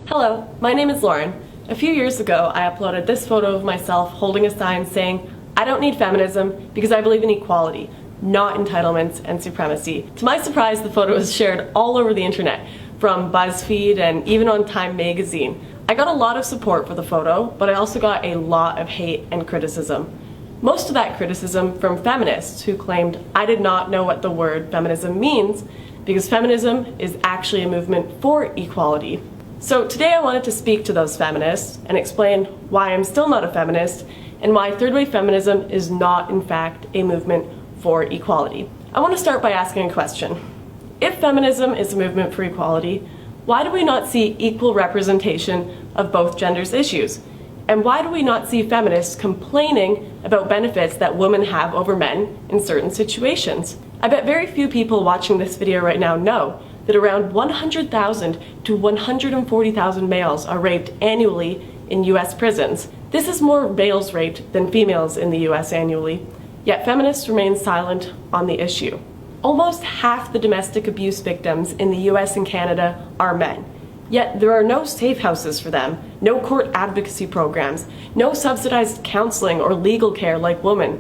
Hello, my name is Lauren. A few years ago, I uploaded this photo of myself holding a sign saying, "I don't need feminism because I believe in equality, not entitlements and supremacy." To my surprise, the photo was shared all over the internet, from BuzzFeed and even on Time magazine. I got a lot of support for the photo, but I also got a lot of hate and criticism. Most of that criticism from feminists who claimed I did not know what the word feminism means because feminism is actually a movement for equality. So today I wanted to speak to those feminists and explain why I'm still not a feminist and why third wave feminism is not in fact a movement for equality. I want to start by asking a question. If feminism is a movement for equality, why do we not see equal representation of both genders' issues? And why do we not see feminists complaining about benefits that women have over men in certain situations? I bet very few people watching this video right now know that around 100,000 to 140,000 males are raped annually in US prisons. This is more males raped than females in the US annually, yet feminists remain silent on the issue. Almost half the domestic abuse victims in the US and Canada are men, yet there are no safe houses for them, no court advocacy programs, no subsidized counseling or legal care like women.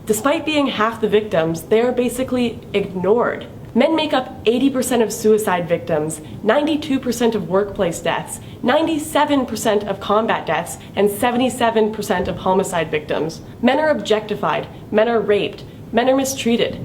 Despite being half the victims, they are basically ignored. Men make up 80% of suicide victims, 92% of workplace deaths, 97% of combat deaths, and 77% of homicide victims. Men are objectified, men are raped, men are mistreated.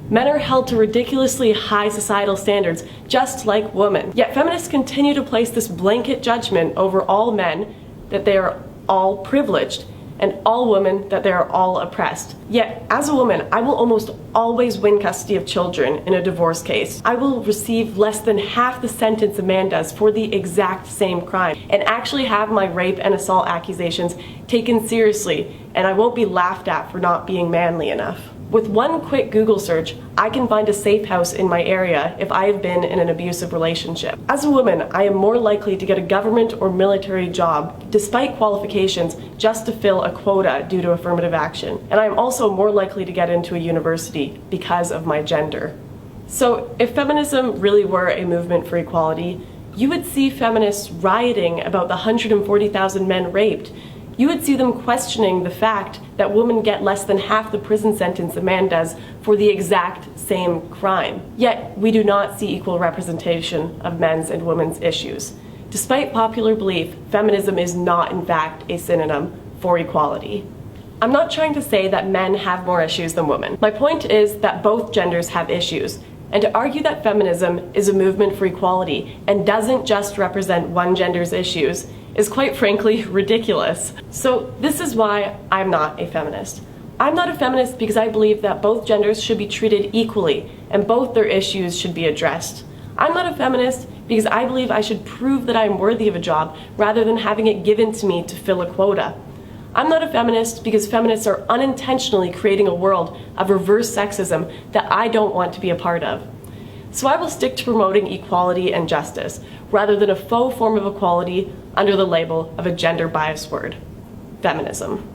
Men are held to ridiculously high societal standards, just like women. Yet feminists continue to place this blanket judgment over all men that they are all privileged, and all women that they are all oppressed. Yet, as a woman, I will almost always win custody of children in a divorce case. I will receive less than half the sentence a man does for the exact same crime, and actually have my rape and assault accusations taken seriously, and I won't be laughed at for not being manly enough. With one quick Google search, I can find a safe house in my area if I have been in an abusive relationship. As a woman, I am more likely to get a government or military job, despite qualifications, just to fill a quota due to affirmative action. And I am also more likely to get into a university because of my gender. So if feminism really were a movement for equality, you would see feminists rioting about the 140,000 men raped. You would see them questioning the fact that women get less than half the prison sentence a man does for the exact same crime. Yet, we do not see equal representation of men's and women's issues. Despite popular belief, feminism is not in fact a synonym for equality. I'm not trying to say that men have more issues than women. My point is that both genders have issues, and to argue that feminism is a movement for equality and doesn't just represent one gender's issues is quite frankly ridiculous. So this is why I'm not a feminist. I'm not a feminist because I believe that both genders should be treated equally and both their issues should be addressed. I'm not a feminist because I believe I should prove that I'm worthy of a job rather than having it given to me to fill a quota. I'm not a feminist because feminists are unintentionally creating a world of reverse sexism that I don't want to be a part of. So I will stick to promoting equality and justice, rather than a faux form of equality under the label of a gender-biased word, feminism.